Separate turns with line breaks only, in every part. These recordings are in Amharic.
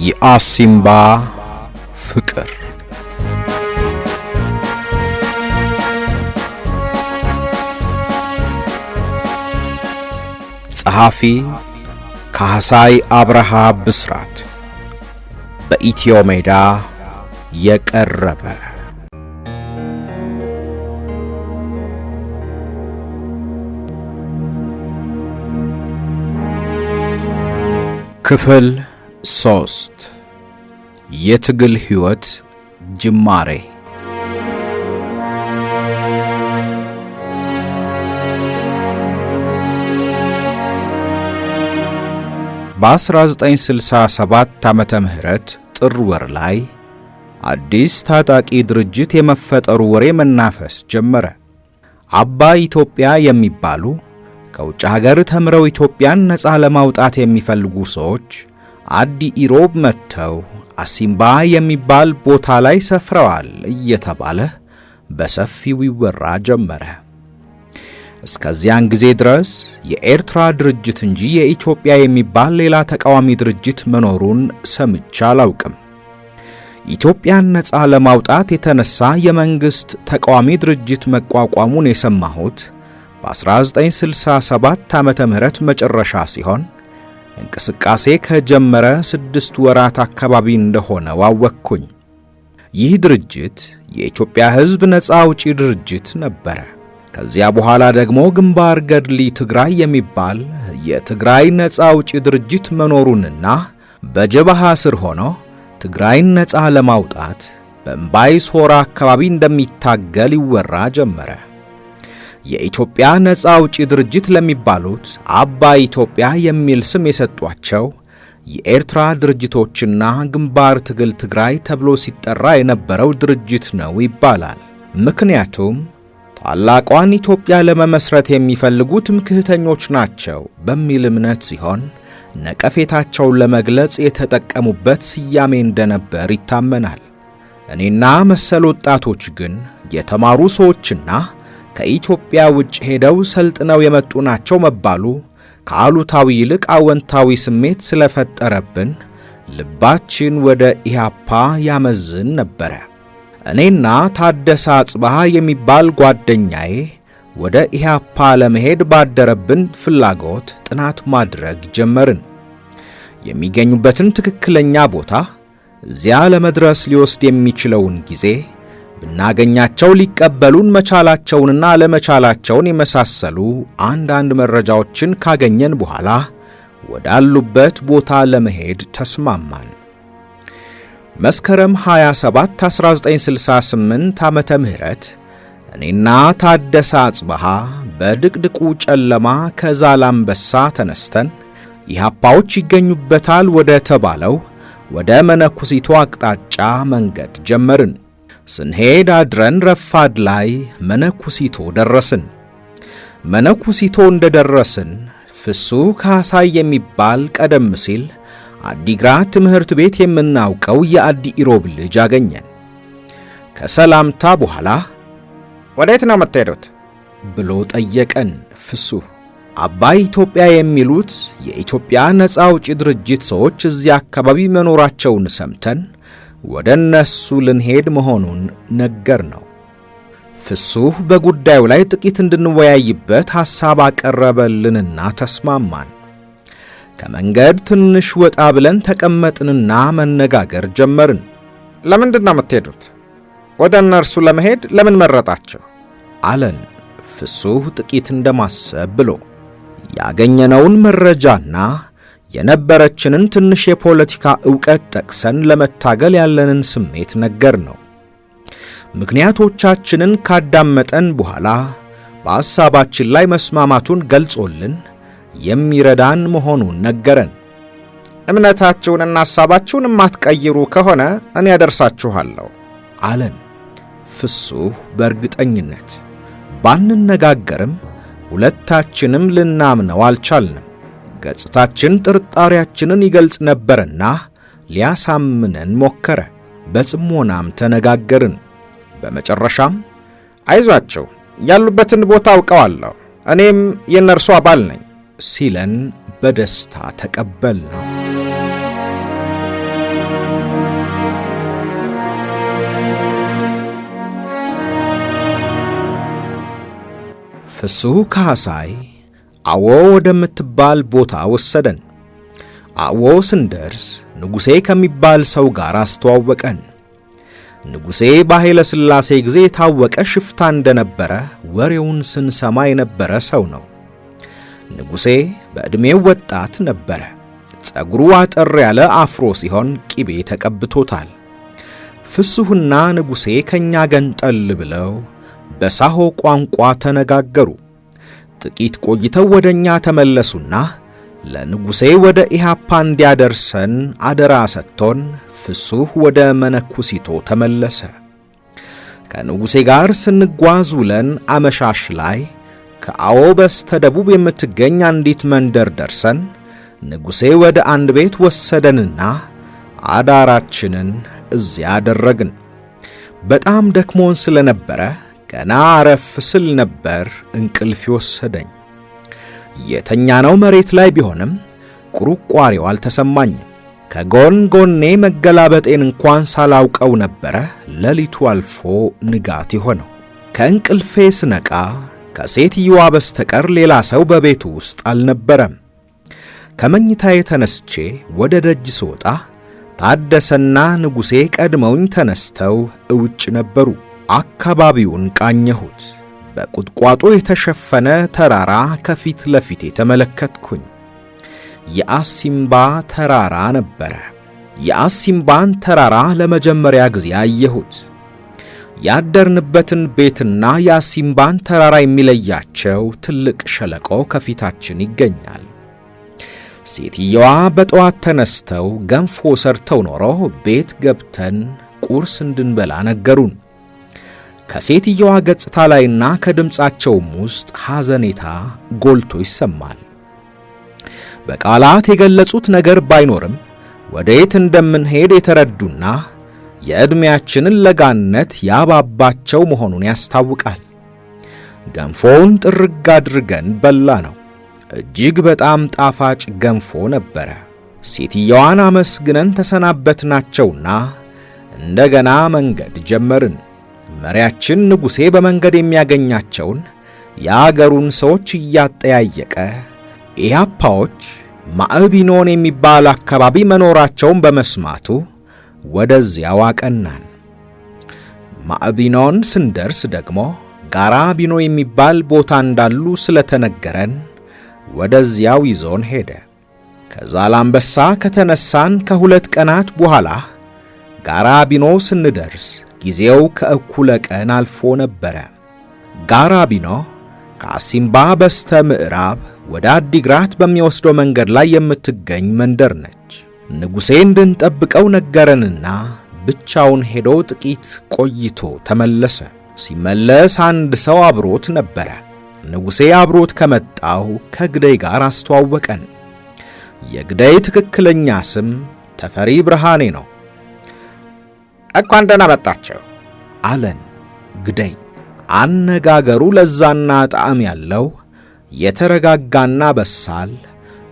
የአሲምባ ፍቅር ጸሐፊ ካህሳይ አብርሃ ብስራት በኢትዮ ሜዳ የቀረበ ክፍል 3 የትግል ሕይወት ጅማሬ በ1967 ዓመተ ምህረት ጥር ወር ላይ አዲስ ታጣቂ ድርጅት የመፈጠሩ ወሬ መናፈስ ጀመረ። አባይ ኢትዮጵያ የሚባሉ ከውጭ ሀገር ተምረው ኢትዮጵያን ነፃ ለማውጣት የሚፈልጉ ሰዎች አዲ ኢሮብ መጥተው አሲምባ የሚባል ቦታ ላይ ሰፍረዋል እየተባለ በሰፊው ይወራ ጀመረ። እስከዚያን ጊዜ ድረስ የኤርትራ ድርጅት እንጂ የኢትዮጵያ የሚባል ሌላ ተቃዋሚ ድርጅት መኖሩን ሰምቼ አላውቅም። ኢትዮጵያን ነፃ ለማውጣት የተነሳ የመንግስት ተቃዋሚ ድርጅት መቋቋሙን የሰማሁት በ1967 ዓመተ ምህረት መጨረሻ ሲሆን እንቅስቃሴ ከጀመረ 6 ወራት አካባቢ እንደሆነ አወቅኩኝ። ይህ ድርጅት የኢትዮጵያ ሕዝብ ነፃ አውጪ ድርጅት ነበረ። ከዚያ በኋላ ደግሞ ግንባር ገድሊ ትግራይ የሚባል የትግራይ ነፃ አውጪ ድርጅት መኖሩንና በጀበሃ ስር ሆኖ ትግራይን ነፃ ለማውጣት በእምባይ ሶራ አካባቢ እንደሚታገል ይወራ ጀመረ። የኢትዮጵያ ነፃ አውጪ ድርጅት ለሚባሉት አባይ ኢትዮጵያ የሚል ስም የሰጧቸው የኤርትራ ድርጅቶችና ግንባር ትግል ትግራይ ተብሎ ሲጠራ የነበረው ድርጅት ነው ይባላል። ምክንያቱም ታላቋን ኢትዮጵያ ለመመስረት የሚፈልጉት ምክህተኞች ናቸው በሚል እምነት ሲሆን ነቀፌታቸውን ለመግለጽ የተጠቀሙበት ስያሜ እንደነበር ይታመናል። እኔና መሰል ወጣቶች ግን የተማሩ ሰዎችና ከኢትዮጵያ ውጭ ሄደው ሰልጥነው የመጡ ናቸው መባሉ ከአሉታዊ ይልቅ አወንታዊ ስሜት ስለፈጠረብን ልባችን ወደ ኢህአፓ ያመዝን ነበረ። እኔና ታደሰ አጽባሃ የሚባል ጓደኛዬ ወደ ኢህአፓ ለመሄድ ባደረብን ፍላጎት ጥናት ማድረግ ጀመርን። የሚገኙበትን ትክክለኛ ቦታ፣ እዚያ ለመድረስ ሊወስድ የሚችለውን ጊዜ፣ ብናገኛቸው ሊቀበሉን መቻላቸውንና አለመቻላቸውን የመሳሰሉ አንዳንድ መረጃዎችን ካገኘን በኋላ ወዳሉበት ቦታ ለመሄድ ተስማማን። መስከረም 27 1968 ዓመተ ምህረት እኔና ታደሰ አጽባሃ በድቅድቁ ጨለማ ከዛላምበሳ ተነስተን ኢህአፓዎች ይገኙበታል ወደ ተባለው ወደ መነኩሲቶ አቅጣጫ መንገድ ጀመርን። ስንሄድ አድረን ረፋድ ላይ መነኩሲቶ ደረስን። መነኩሲቶ እንደደረስን ፍሱህ ካህሳይ የሚባል ቀደም ሲል አዲግራት ትምህርት ቤት የምናውቀው የአዲ ኢሮብ ልጅ አገኘን። ከሰላምታ በኋላ
ወዴት ነው የምትሄዱት
ብሎ ጠየቀን። ፍሱህ አባይ ኢትዮጵያ የሚሉት የኢትዮጵያ ነፃ አውጪ ድርጅት ሰዎች እዚያ አካባቢ መኖራቸውን ሰምተን ወደ እነሱ ልንሄድ መሆኑን ነገር ነው። ፍሱህ በጉዳዩ ላይ ጥቂት እንድንወያይበት ሐሳብ አቀረበልንና ተስማማን። ከመንገድ ትንሽ ወጣ ብለን ተቀመጥንና መነጋገር ጀመርን።
ለምንድን ነው የምትሄዱት? ወደ እነርሱ ለመሄድ ለምን መረጣቸው?
አለን ፍሱህ ጥቂት እንደማሰብ ብሎ። ያገኘነውን መረጃና የነበረችንን ትንሽ የፖለቲካ ዕውቀት ጠቅሰን ለመታገል ያለንን ስሜት ነገር ነው። ምክንያቶቻችንን ካዳመጠን በኋላ በሐሳባችን ላይ መስማማቱን ገልጾልን የሚረዳን መሆኑን ነገረን።
እምነታችሁንና ሐሳባችሁን የማትቀይሩ ከሆነ እኔ ያደርሳችኋለሁ
አለን ፍሱህ በእርግጠኝነት። ባንነጋገርም ሁለታችንም ልናምነው አልቻልንም። ገጽታችን ጥርጣሬያችንን ይገልጽ ነበርና ሊያሳምነን ሞከረ። በጽሞናም ተነጋገርን። በመጨረሻም
አይዟቸው ያሉበትን ቦታ አውቀዋለሁ፣ እኔም የነርሱ አባል ነኝ
ሲለን በደስታ ተቀበልነው። ፍሱህ ካህሳይ አዎ ወደምትባል ቦታ ወሰደን። አዎ ስንደርስ ንጉሴ ከሚባል ሰው ጋር አስተዋወቀን። ንጉሴ በኃይለ ሥላሴ ጊዜ የታወቀ ሽፍታ እንደነበረ ወሬውን ስንሰማ የነበረ ሰው ነው። ንጉሴ በዕድሜው ወጣት ነበረ። ጸጉሩ አጠር ያለ አፍሮ ሲሆን ቂቤ ተቀብቶታል። ፍሱህና ንጉሴ ከኛ ገንጠል ብለው በሳሆ ቋንቋ ተነጋገሩ። ጥቂት ቆይተው ወደኛ ተመለሱና ለንጉሴ ወደ ኢሃፓ እንዲያደርሰን አደራ ሰጥቶን ፍሱህ ወደ መነኩሲቶ ተመለሰ። ከንጉሴ ጋር ስንጓዝ ውለን አመሻሽ ላይ ከአዎ በስተደቡብ የምትገኝ አንዲት መንደር ደርሰን ንጉሴ ወደ አንድ ቤት ወሰደንና አዳራችንን እዚያ አደረግን። በጣም ደክሞን ስለነበረ ገና አረፍ ስል ነበር እንቅልፍ ወሰደኝ። የተኛነው መሬት ላይ ቢሆንም ቁርቋሬው አልተሰማኝም። ከጎን ጎኔ መገላበጤን እንኳን ሳላውቀው ነበረ ሌሊቱ አልፎ ንጋት የሆነው። ከእንቅልፌ ስነቃ ከሴትየዋ በስተቀር ሌላ ሰው በቤቱ ውስጥ አልነበረም። ከመኝታዬ ተነስቼ ወደ ደጅ ስወጣ ታደሰና ንጉሴ ቀድመውኝ ተነስተው እውጭ ነበሩ። አካባቢውን ቃኘሁት። በቁጥቋጦ የተሸፈነ ተራራ ከፊት ለፊቴ ተመለከትኩኝ። የአሲምባ ተራራ ነበረ። የአሲምባን ተራራ ለመጀመሪያ ጊዜ አየሁት። ያደርንበትን ቤትና የአሲምባን ተራራ የሚለያቸው ትልቅ ሸለቆ ከፊታችን ይገኛል። ሴትየዋ በጠዋት ተነስተው ገንፎ ሰርተው ኖሮ ቤት ገብተን ቁርስ እንድንበላ ነገሩን። ከሴትየዋ ገጽታ ላይና ከድምፃቸውም ውስጥ ሐዘኔታ ጎልቶ ይሰማል። በቃላት የገለጹት ነገር ባይኖርም ወዴት እንደምንሄድ የተረዱና የዕድሜያችንን ለጋነት ያባባቸው መሆኑን ያስታውቃል። ገንፎውን ጥርግ አድርገን በላ ነው። እጅግ በጣም ጣፋጭ ገንፎ ነበረ። ሴትየዋን አመስግነን ተሰናበትናቸውና እንደገና መንገድ ጀመርን። መሪያችን ንጉሴ በመንገድ የሚያገኛቸውን የአገሩን ሰዎች እያጠያየቀ ኢያፓዎች ማዕቢኖን የሚባል አካባቢ መኖራቸውን በመስማቱ ወደዚያው አቀናን። ማዕቢኖን ስንደርስ ደግሞ ጋራ ቢኖ የሚባል ቦታ እንዳሉ ስለተነገረን ወደዚያው ይዞን ሄደ። ከዛላምበሳ ከተነሳን ከ2 ቀናት በኋላ ጋራ ቢኖ ስንደርስ ጊዜው ከእኩለ ቀን አልፎ ነበረ። ጋራ ቢኖ ከአሲምባ በስተ ምዕራብ ወደ አዲግራት በሚወስደው መንገድ ላይ የምትገኝ መንደር ነች። ንጉሴ እንድንጠብቀው ነገረንና ብቻውን ሄዶ ጥቂት ቆይቶ ተመለሰ። ሲመለስ አንድ ሰው አብሮት ነበረ። ንጉሴ አብሮት ከመጣው ከግደይ ጋር አስተዋወቀን። የግደይ ትክክለኛ ስም ተፈሪ ብርሃኔ ነው።
እንኳን ደህና መጣችሁ
አለን። ግደይ አነጋገሩ ለዛና ጣዕም ያለው የተረጋጋና በሳል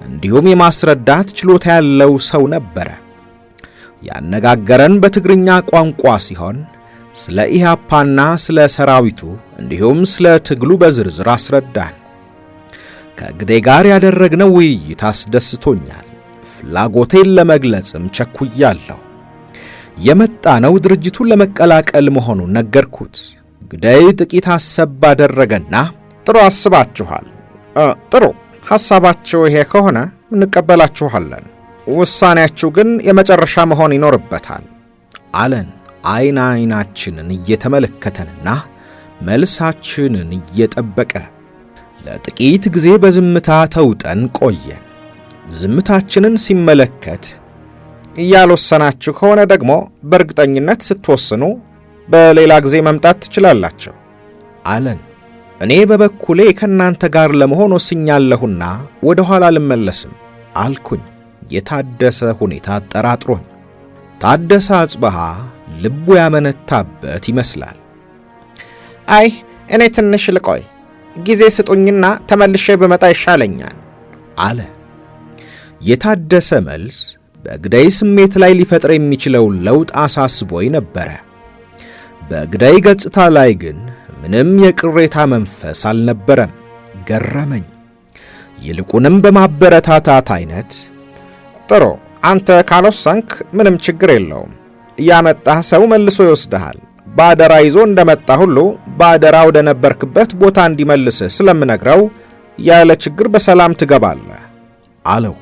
እንዲሁም የማስረዳት ችሎታ ያለው ሰው ነበረ። ያነጋገረን በትግርኛ ቋንቋ ሲሆን ስለ ኢሃፓና ስለ ሰራዊቱ እንዲሁም ስለ ትግሉ በዝርዝር አስረዳን። ከግደይ ጋር ያደረግነው ውይይት አስደስቶኛል። ፍላጎቴን ለመግለጽም ቸኩያለሁ። የመጣነው ድርጅቱን ለመቀላቀል መሆኑን ነገርኩት። ግደይ ጥቂት አሰብ አደረገና
ጥሩ አስባችኋል። ጥሩ ሐሳባችሁ ይሄ ከሆነ እንቀበላችኋለን። ውሳኔያችሁ ግን የመጨረሻ መሆን ይኖርበታል
አለን። አይን አይናችንን እየተመለከተንና መልሳችንን እየጠበቀ ለጥቂት ጊዜ በዝምታ ተውጠን ቆየን። ዝምታችንን ሲመለከት
እያልወሰናችሁ ከሆነ ደግሞ በእርግጠኝነት ስትወስኑ በሌላ ጊዜ መምጣት ትችላላችሁ
አለን። እኔ በበኩሌ ከእናንተ ጋር ለመሆን ወስኛለሁና ወደ ኋላ አልመለስም አልኩኝ። የታደሰ ሁኔታ አጠራጥሮኝ። ታደሰ አጽበሃ ልቡ ያመነታበት ይመስላል።
አይ እኔ ትንሽ ልቆይ፣ ጊዜ ስጡኝና ተመልሼ ብመጣ ይሻለኛል
አለ። የታደሰ መልስ በግደይ ስሜት ላይ ሊፈጥር የሚችለውን ለውጥ አሳስቦኝ ነበረ። በግደይ ገጽታ ላይ ግን ምንም የቅሬታ መንፈስ አልነበረም። ገረመኝ። ይልቁንም በማበረታታት አይነት
ጥሩ፣ አንተ ካልወሰንክ ምንም ችግር የለውም። ያመጣህ ሰው መልሶ ይወስድሃል። በአደራ ይዞ እንደመጣ ሁሉ በአደራ ወደ ነበርክበት ቦታ እንዲመልስህ ስለምነግረው ያለ ችግር በሰላም ትገባለህ
አለው።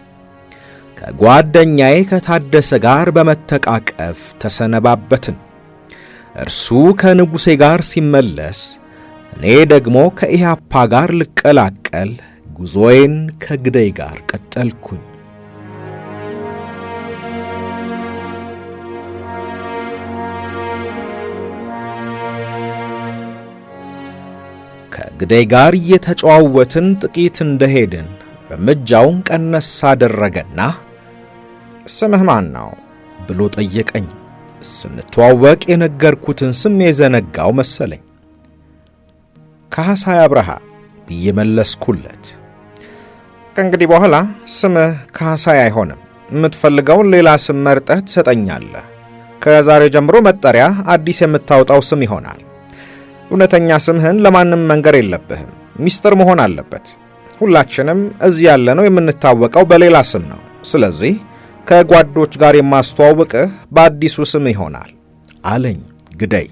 ከጓደኛዬ ከታደሰ ጋር በመተቃቀፍ ተሰነባበትን። እርሱ ከንጉሴ ጋር ሲመለስ፣ እኔ ደግሞ ከኢህአፓ ጋር ልቀላቀል ጉዞዬን ከግደይ ጋር ቀጠልኩኝ። ከግደይ ጋር እየተጨዋወትን ጥቂት እንደሄድን እርምጃውን ቀነስ አደረገና
ስምህ ማን ነው
ብሎ ጠየቀኝ። ስንተዋወቅ የነገርኩትን ስም የዘነጋው መሰለኝ። ካህሳይ አብርሃ ብዬ መለስኩለት።
ከእንግዲህ በኋላ ስምህ ካህሳይ አይሆንም። የምትፈልገውን ሌላ ስም መርጠህ ትሰጠኛለህ። ከዛሬ ጀምሮ መጠሪያ አዲስ የምታወጣው ስም ይሆናል። እውነተኛ ስምህን ለማንም መንገር የለብህም። ሚስጥር መሆን አለበት። ሁላችንም እዚህ ያለነው የምንታወቀው በሌላ ስም ነው። ስለዚህ ከጓዶች ጋር የማስተዋውቅህ በአዲሱ ስም ይሆናል
አለኝ ግደይ።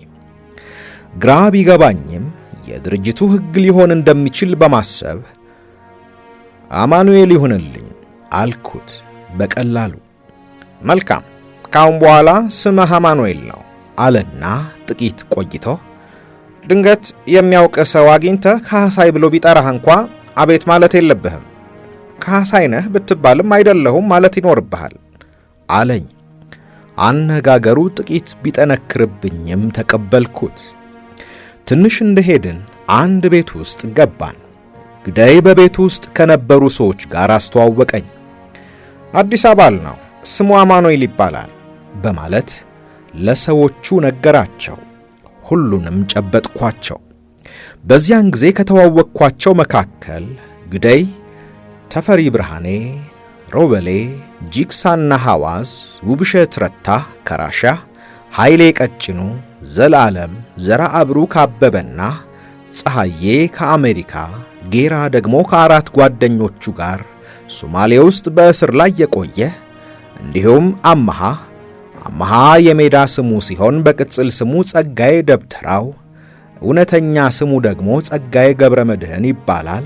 ግራ ቢገባኝም የድርጅቱ ሕግ ሊሆን እንደሚችል በማሰብ አማኑኤል ይሁንልኝ አልኩት በቀላሉ።
መልካም፣ ካሁን በኋላ ስምህ አማኑኤል ነው
አለና ጥቂት ቆይቶ
ድንገት የሚያውቅ ሰው አግኝተህ ካህሳይ ብሎ ቢጠራህ እንኳ አቤት ማለት የለብህም። ካህሳይ ነህ ብትባልም አይደለሁም ማለት ይኖርብሃል
አለኝ። አነጋገሩ ጥቂት ቢጠነክርብኝም ተቀበልኩት። ትንሽ እንደሄድን አንድ ቤት ውስጥ ገባን። ግዳይ በቤት ውስጥ ከነበሩ ሰዎች ጋር አስተዋወቀኝ።
አዲስ አባል ነው፣ ስሙ አማኑኤል ይባላል
በማለት ለሰዎቹ ነገራቸው። ሁሉንም ጨበጥኳቸው። በዚያን ጊዜ ከተዋወቅኳቸው መካከል ግደይ፣ ተፈሪ ብርሃኔ፣ ሮበሌ፣ ጂግሳና ሐዋዝ፣ ውብሸት ረታ ከራሻ፣ ኃይሌ ቀጭኑ፣ ዘላለም ዘራአብሩ ካበበና ፀሐዬ ከአሜሪካ፣ ጌራ ደግሞ ከአራት ጓደኞቹ ጋር ሶማሌ ውስጥ በእስር ላይ የቆየ እንዲሁም አመሃ የሜዳ ስሙ ሲሆን በቅጽል ስሙ ጸጋዬ ደብተራው፣ እውነተኛ ስሙ ደግሞ ጸጋዬ ገብረ መድህን ይባላል።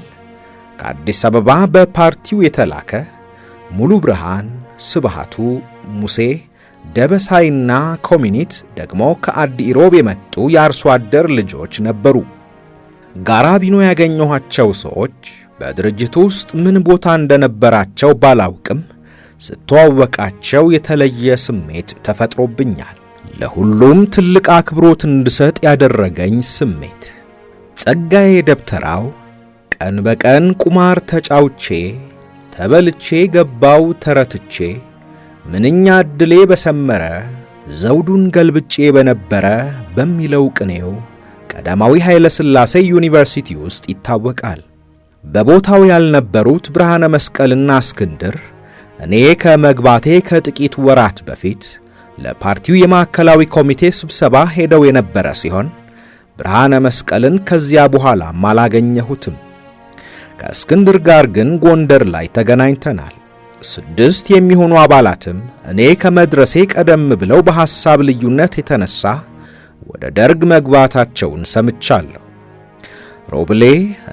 ከአዲስ አበባ በፓርቲው የተላከ ሙሉ ብርሃን፣ ስብሃቱ፣ ሙሴ ደበሳይና ኮሚኒት ደግሞ ከአዲ ኢሮብ የመጡ የአርሶ አደር ልጆች ነበሩ። ጋራቢኖ ያገኘኋቸው ሰዎች በድርጅቱ ውስጥ ምን ቦታ እንደነበራቸው ባላውቅም ስተዋወቃቸው የተለየ ስሜት ተፈጥሮብኛል። ለሁሉም ትልቅ አክብሮት እንድሰጥ ያደረገኝ ስሜት። ጸጋዬ ደብተራው ቀን በቀን ቁማር ተጫውቼ ተበልቼ ገባው ተረትቼ ምንኛ ዕድሌ በሰመረ ዘውዱን ገልብጬ በነበረ በሚለው ቅኔው ቀዳማዊ ኃይለ ሥላሴ ዩኒቨርሲቲ ውስጥ ይታወቃል። በቦታው ያልነበሩት ብርሃነ መስቀልና እስክንድር እኔ ከመግባቴ ከጥቂት ወራት በፊት ለፓርቲው የማዕከላዊ ኮሚቴ ስብሰባ ሄደው የነበረ ሲሆን ብርሃነ መስቀልን ከዚያ በኋላም አላገኘሁትም። ከእስክንድር ጋር ግን ጎንደር ላይ ተገናኝተናል። 6 የሚሆኑ አባላትም እኔ ከመድረሴ ቀደም ብለው በሐሳብ ልዩነት የተነሳ ወደ ደርግ መግባታቸውን ሰምቻለሁ። ሮብሌ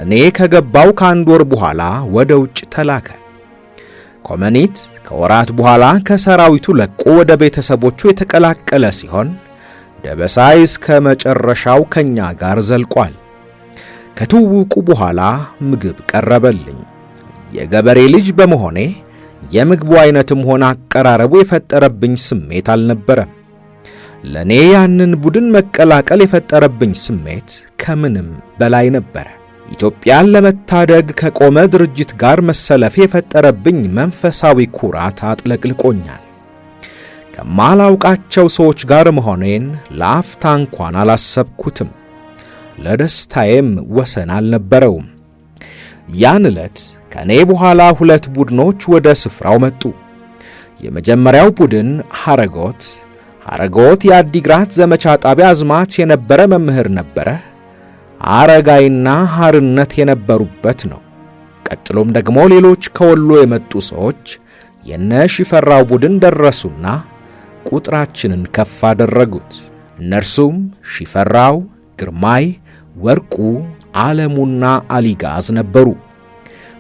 እኔ ከገባው ከአንድ ወር በኋላ ወደ ውጭ ተላከ። ኮመኒት ከወራት በኋላ ከሰራዊቱ ለቆ ወደ ቤተሰቦቹ የተቀላቀለ ሲሆን ደበሳይ እስከ መጨረሻው ከኛ ጋር ዘልቋል። ከትውውቁ በኋላ ምግብ ቀረበልኝ። የገበሬ ልጅ በመሆኔ የምግቡ አይነትም ሆነ አቀራረቡ የፈጠረብኝ ስሜት አልነበረም። ለኔ ያንን ቡድን መቀላቀል የፈጠረብኝ ስሜት ከምንም በላይ ነበር። ኢትዮጵያን ለመታደግ ከቆመ ድርጅት ጋር መሰለፍ የፈጠረብኝ መንፈሳዊ ኩራት አጥለቅልቆኛል። ከማላውቃቸው ሰዎች ጋር መሆኔን ለአፍታ እንኳን አላሰብኩትም። ለደስታዬም ወሰን አልነበረውም። ያን ዕለት ከኔ በኋላ 2 ቡድኖች ወደ ስፍራው መጡ። የመጀመሪያው ቡድን ሐረጎት የአዲግራት ዘመቻ ጣቢያ አዝማች የነበረ መምህር ነበረ። አረጋይና ሐርነት የነበሩበት ነው። ቀጥሎም ደግሞ ሌሎች ከወሎ የመጡ ሰዎች የነ ሽፈራው ቡድን ደረሱና ቁጥራችንን ከፍ አደረጉት። እነርሱም ሽፈራው፣ ግርማይ፣ ወርቁ፣ ዓለሙና አሊጋዝ ነበሩ።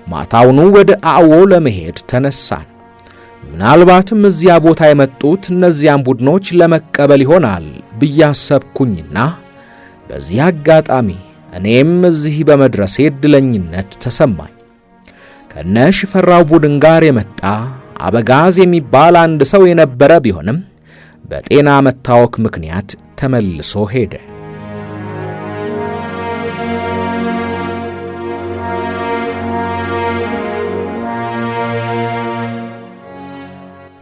ማታውኑ ወደ አዎ ለመሄድ ተነሳን። ምናልባትም እዚያ ቦታ የመጡት እነዚያን ቡድኖች ለመቀበል ይሆናል ብያሰብኩኝና በዚህ አጋጣሚ እኔም እዚህ በመድረሴ ዕድለኝነት ተሰማኝ። ከነ ሽፈራው ቡድን ጋር የመጣ አበጋዝ የሚባል አንድ ሰው የነበረ ቢሆንም በጤና መታወክ ምክንያት ተመልሶ ሄደ።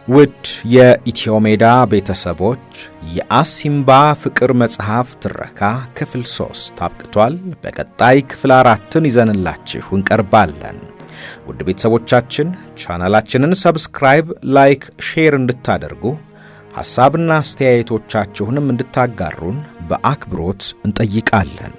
ውድ የኢትዮ ሜዳ ቤተሰቦች የአሲምባ ፍቅር መጽሐፍ ትረካ ክፍል 3 አብቅቷል። በቀጣይ ክፍል 4ን ይዘንላችሁ እንቀርባለን። ውድ ቤተሰቦቻችን ቻናላችንን ሰብስክራይብ፣ ላይክ፣ ሼር እንድታደርጉ ሐሳብና አስተያየቶቻችሁንም እንድታጋሩን በአክብሮት እንጠይቃለን።